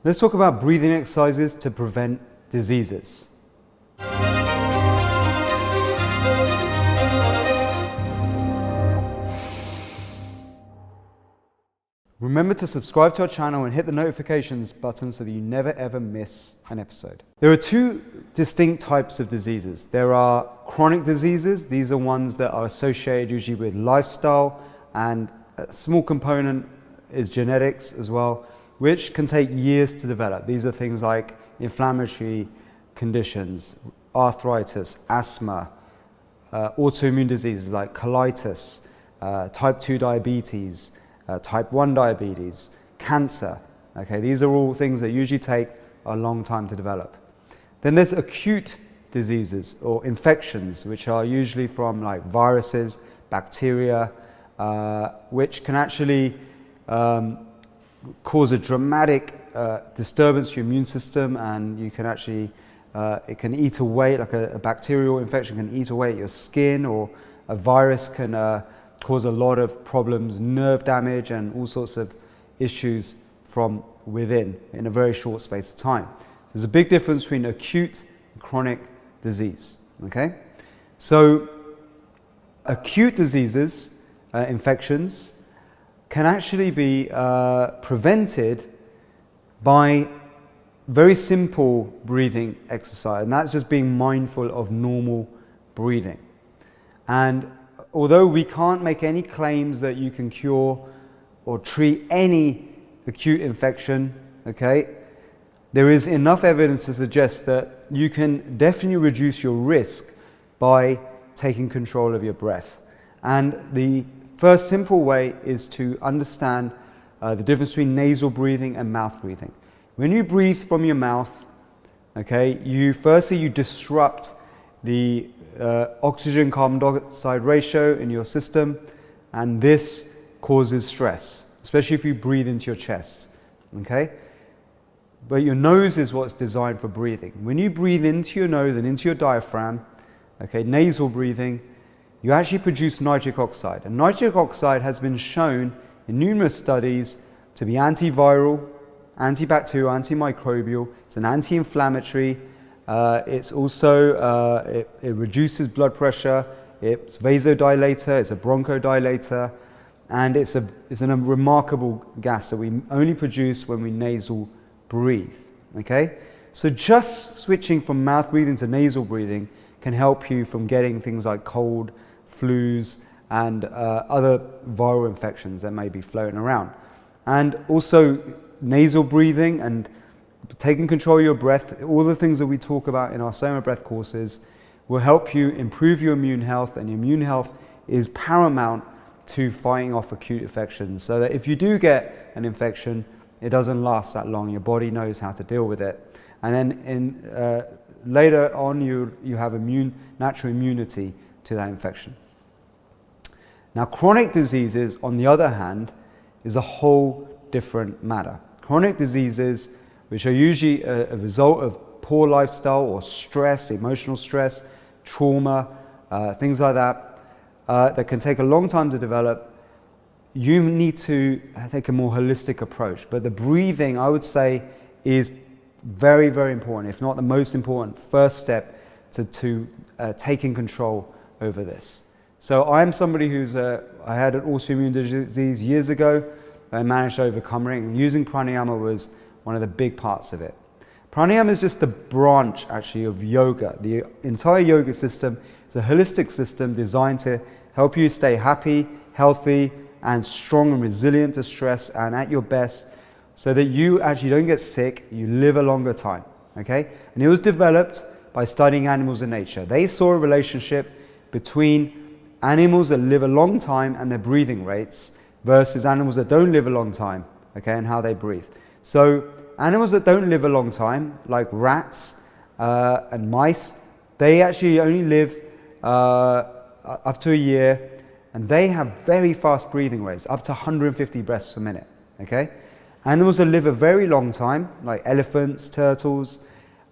Let's talk about breathing exercises to prevent diseases. Remember to subscribe to our channel and hit the notifications button so that you never ever miss an episode. There are two distinct types of diseases. There are chronic diseases. These are ones that are associated usually with lifestyle, and a small component is genetics as well, which can take years to develop. These are things like inflammatory conditions, arthritis, asthma, autoimmune diseases like colitis, type 2 diabetes, type 1 diabetes, cancer. Okay, these are all things that usually take a long time to develop. Then there's acute diseases or infections, which are usually from like viruses, bacteria, which can actually cause a dramatic disturbance to your immune system, and you can actually, it can eat away, like a bacterial infection can eat away at your skin, or a virus can cause a lot of problems, nerve damage and all sorts of issues from within in a very short space of time. There's a big difference between acute and chronic disease, okay? So acute diseases, infections, can actually be prevented by very simple breathing exercise, and that's just being mindful of normal breathing. And although we can't make any claims that you can cure or treat any acute infection, okay, there is enough evidence to suggest that you can definitely reduce your risk by taking control of your breath. And the first simple way is to understand the difference between nasal breathing and mouth breathing. When you breathe from your mouth, okay, you disrupt the oxygen carbon dioxide ratio in your system, and this causes stress, especially if you breathe into your chest, okay? But your nose is what's designed for breathing. When you breathe into your nose and into your diaphragm, okay, nasal breathing, you actually produce nitric oxide. And nitric oxide has been shown in numerous studies to be antiviral, antibacterial, antimicrobial. It's an anti-inflammatory. It's also, it reduces blood pressure, it's vasodilator, it's a bronchodilator, and it's a remarkable gas that we only produce when we nasal breathe, okay? So just switching from mouth breathing to nasal breathing can help you from getting things like cold, flus, and other viral infections that may be floating around. And also nasal breathing and taking control of your breath, all the things that we talk about in our SOMA Breath courses will help you improve your immune health, and your immune health is paramount to fighting off acute infections, so that if you do get an infection, it doesn't last that long. Your body knows how to deal with it. And then later on, you have natural immunity to that infection. Now, chronic diseases, on the other hand, is a whole different matter. Chronic diseases, which are usually a result of poor lifestyle or stress, emotional stress, trauma, things like that, that can take a long time to develop, you need to take a more holistic approach. But the breathing, I would say, is very, very important, if not the most important first step to taking control over this. So I'm somebody I had an autoimmune disease years ago. I managed to overcome it, and using pranayama was one of the big parts of it. Pranayama is just a branch, actually, of yoga. The entire yoga system is a holistic system designed to help you stay happy, healthy, and strong and resilient to stress and at your best, so that you actually don't get sick, you live a longer time, okay? And it was developed by studying animals in nature. They saw a relationship between animals that live a long time and their breathing rates versus animals that don't live a long time, okay, and how they breathe. So animals that don't live a long time, like rats and mice, they actually only live up to a year, and they have very fast breathing rates, up to 150 breaths per minute, okay? Animals that live a very long time, like elephants, turtles,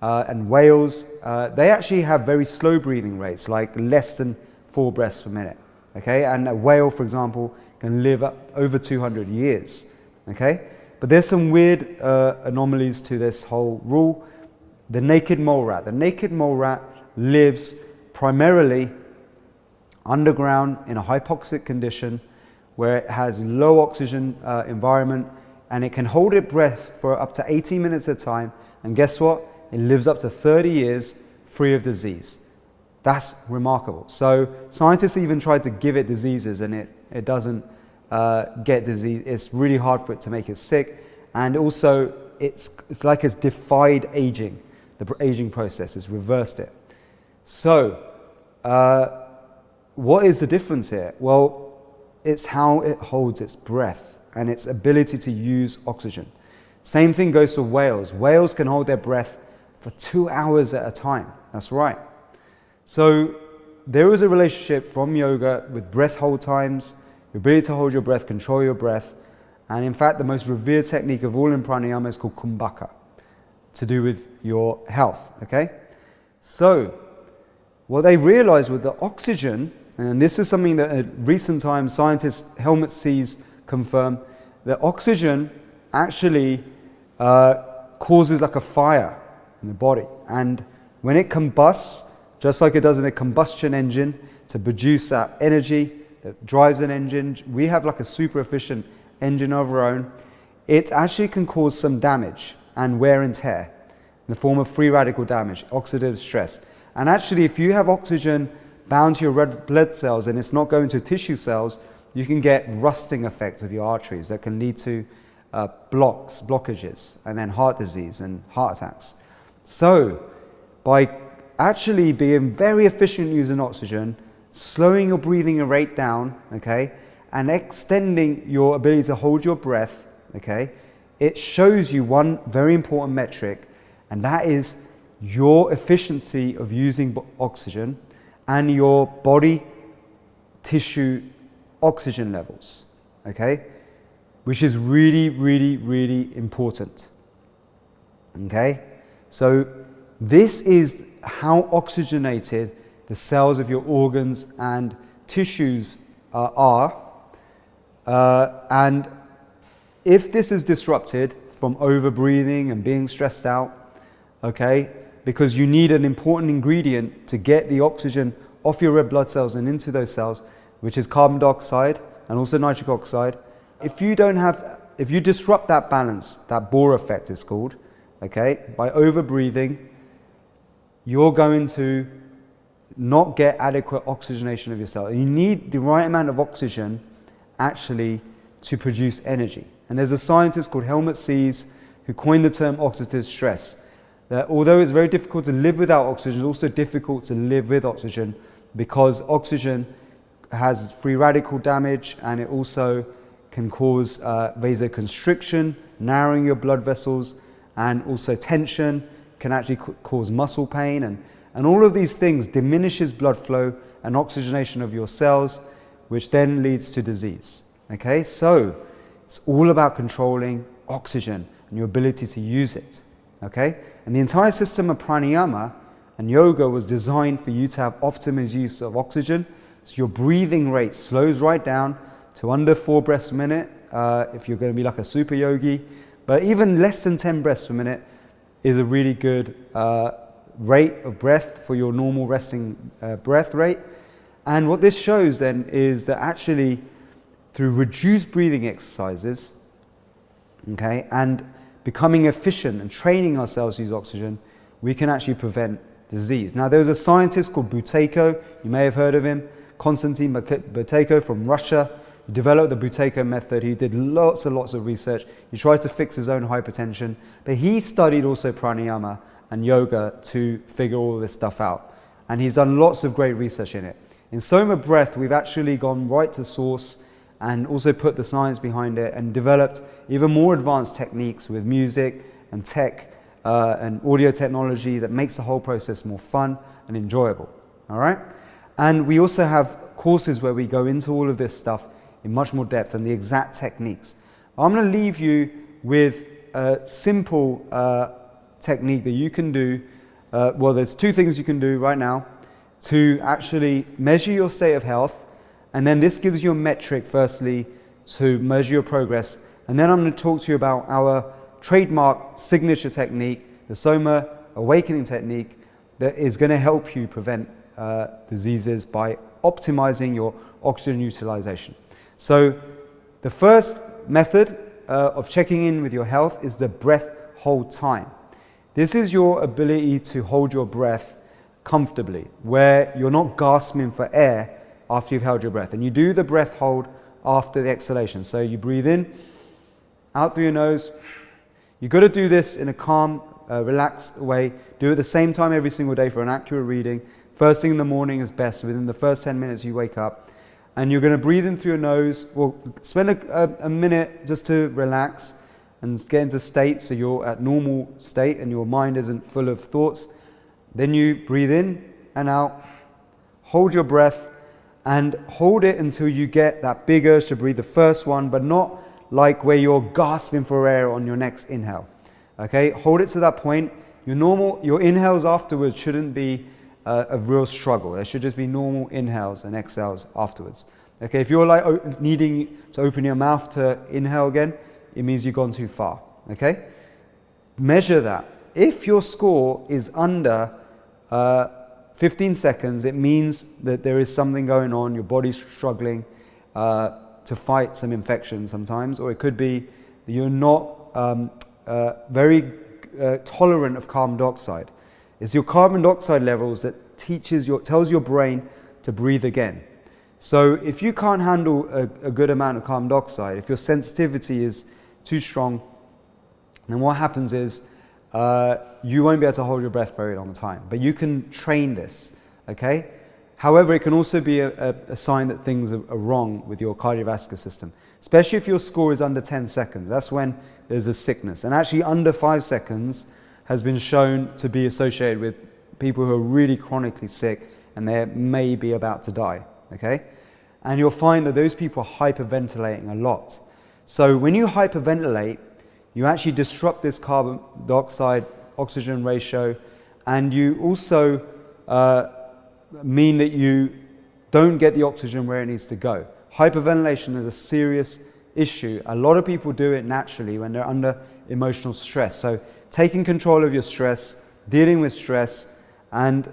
and whales, they actually have very slow breathing rates, like less than 4 breaths per minute, okay? And a whale, for example, can live up over 200 years, okay? But there's some weird anomalies to this whole rule. The naked mole rat. The naked mole rat lives primarily underground in a hypoxic condition where it has low oxygen environment, and it can hold its breath for up to 18 minutes at a time. And guess what? It lives up to 30 years free of disease. That's remarkable. So scientists even tried to give it diseases, and it doesn't get disease. It's really hard for it to make it sick. And also, it's like it's defied aging. The aging process has reversed it. So, what is the difference here? Well, it's how it holds its breath and its ability to use oxygen. Same thing goes for whales. Whales can hold their breath for 2 hours at a time. That's right. So there is a relationship from yoga with breath hold times, your ability to hold your breath, control your breath. And in fact, the most revered technique of all in pranayama is called Kumbaka, to do with your health, okay? So what they realized with the oxygen, and this is something that in recent times scientists, helmet C's, confirm, that oxygen actually causes like a fire in the body. And when it combusts, just like it does in a combustion engine to produce that energy that drives an engine, we have like a super efficient engine of our own. It actually can cause some damage and wear and tear in the form of free radical damage, oxidative stress. And actually, if you have oxygen bound to your red blood cells and it's not going to tissue cells, you can get rusting effects of your arteries that can lead to blockages, and then heart disease and heart attacks. So by actually being very efficient using oxygen, slowing your breathing rate down, okay, and extending your ability to hold your breath, okay, it shows you one very important metric, and that is your efficiency of using oxygen and your body tissue oxygen levels, okay, which is really, really, really important, okay? So this is how oxygenated the cells of your organs and tissues are, and if this is disrupted from over-breathing and being stressed out, okay, because you need an important ingredient to get the oxygen off your red blood cells and into those cells, which is carbon dioxide and also nitric oxide. If you disrupt that balance, that Bohr effect is called, okay, by over-breathing, you're going to not get adequate oxygenation of your cell. You need the right amount of oxygen actually to produce energy. And there's a scientist called Helmut Sees who coined the term oxidative stress. That although it's very difficult to live without oxygen, it's also difficult to live with oxygen because oxygen has free radical damage, and it also can cause vasoconstriction, narrowing your blood vessels, and also tension, can actually cause muscle pain, and all of these things diminishes blood flow and oxygenation of your cells, which then leads to disease. Okay, so it's all about controlling oxygen and your ability to use it. Okay, and the entire system of pranayama and yoga was designed for you to have optimum use of oxygen, so your breathing rate slows right down to under 4 breaths a minute if you're going to be like a super yogi, but even less than 10 breaths per minute is a really good rate of breath for your normal resting breath rate. And what this shows then is that actually through reduced breathing exercises, okay, and becoming efficient and training ourselves to use oxygen, we can actually prevent disease. Now, there was a scientist called Butaker, you may have heard of him, Konstantin Butaker from Russia. He developed the Butaker Method. He did lots and lots of research. He tried to fix his own hypertension, but he studied also pranayama and yoga to figure all this stuff out. And he's done lots of great research in it. In SOMA Breath, we've actually gone right to source and also put the science behind it and developed even more advanced techniques with music and tech and audio technology that makes the whole process more fun and enjoyable. All right? And we also have courses where we go into all of this stuff in much more depth and the exact techniques. I'm going to leave you with a simple technique that you can do. Well, there's 2 things you can do right now to actually measure your state of health, and then this gives you a metric firstly to measure your progress, And then I'm going to talk to you about our trademark signature technique, the SOMA Awakening technique, that is going to help you prevent diseases by optimizing your oxygen utilization. So the first method of checking in with your health is the breath hold time. This is your ability to hold your breath comfortably, where you're not gasping for air after you've held your breath. And you do the breath hold after the exhalation. So you breathe in, out through your nose. You've got to do this in a calm, relaxed way. Do it at the same time every single day for an accurate reading. First thing in the morning is best, within the first 10 minutes you wake up. And you're going to breathe in through your nose. Well, spend a minute just to relax and get into state so you're at normal state and your mind isn't full of thoughts. Then you breathe in and out, hold your breath, and hold it until you get that big urge to breathe the first one, but not like where you're gasping for air on your next inhale. Okay, hold it to that point. Your inhales afterwards shouldn't be a real struggle. There should just be normal inhales and exhales afterwards. Okay, if you're like needing to open your mouth to inhale again, it means you've gone too far. Okay, measure that. If your score is under 15 seconds, it means that there is something going on. Your body's struggling to fight some infection sometimes, or it could be that you're not very tolerant of carbon dioxide. It's your carbon dioxide levels that tells your brain to breathe again. So if you can't handle a good amount of carbon dioxide, if your sensitivity is too strong, then what happens is you won't be able to hold your breath very long time. But you can train this, okay? However, it can also be a sign that things are wrong with your cardiovascular system, especially if your score is under 10 seconds. That's when there's a sickness. And actually under 5 seconds has been shown to be associated with people who are really chronically sick and they may be about to die, okay? And you'll find that those people are hyperventilating a lot. So when you hyperventilate, you actually disrupt this carbon dioxide oxygen ratio, and you also mean that you don't get the oxygen where it needs to go. Hyperventilation is a serious issue. A lot of people do it naturally when they're under emotional stress. So taking control of your stress, dealing with stress, and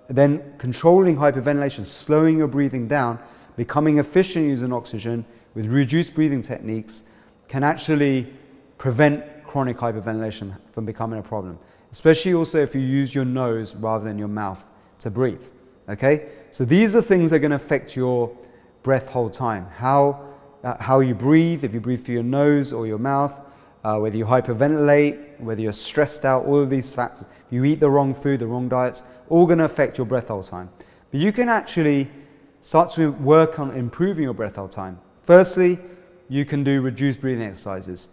then controlling hyperventilation, slowing your breathing down, becoming efficient using oxygen with reduced breathing techniques can actually prevent chronic hyperventilation from becoming a problem, especially also if you use your nose rather than your mouth to breathe. Okay, so these are things that are going to affect your breath hold time. How you breathe, if you breathe through your nose or your mouth, whether you hyperventilate, whether you're stressed out, all of these factors. If you eat the wrong food, the wrong diets, all going to affect your breath hold time. But you can actually start to work on improving your breath hold time. Firstly, you can do reduced breathing exercises.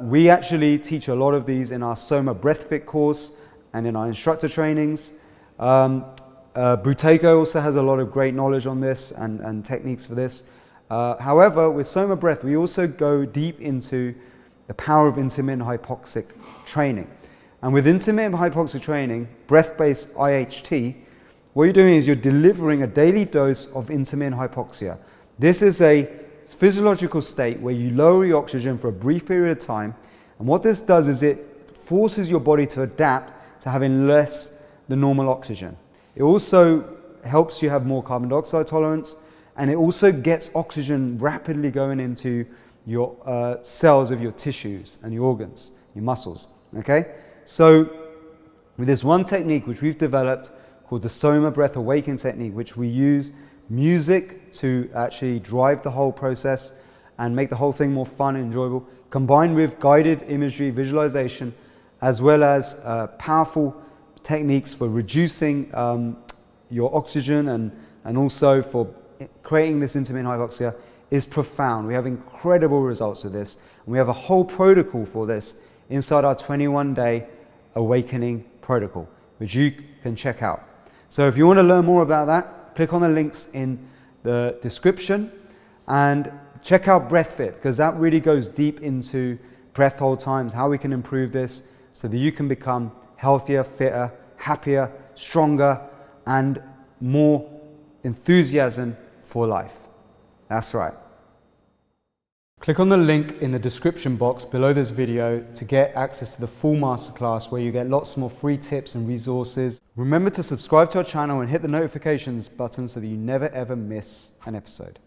We actually teach a lot of these in our SOMA Breath course and in our instructor trainings. Butaker also has a lot of great knowledge on this and techniques for this. However, with SOMA Breath, we also go deep into the power of intermittent hypoxic training. And with intermittent hypoxic training, breath-based IHT, what you're doing is you're delivering a daily dose of intermittent hypoxia. This is a physiological state where you lower your oxygen for a brief period of time, and what this does is it forces your body to adapt to having less than normal oxygen. It also helps you have more carbon dioxide tolerance, and it also gets oxygen rapidly going into your cells of your tissues and your organs, your muscles, okay? So with this one technique which we've developed called the SOMA Breath Awakening technique, which we use music to actually drive the whole process and make the whole thing more fun and enjoyable, combined with guided imagery, visualization, as well as powerful techniques for reducing your oxygen and also for creating this intermittent hypoxia, is profound. We have incredible results with this, and we have a whole protocol for this inside our 21-day Awakening protocol, which you can check out. So if you want to learn more about that, click on the links in the description and check out BreathFit, because that really goes deep into breath hold times, how we can improve this so that you can become healthier, fitter, happier, stronger, and more enthusiasm for life. That's right. Click on the link in the description box below this video to get access to the full masterclass where you get lots more free tips and resources. Remember to subscribe to our channel and hit the notifications button so that you never ever miss an episode.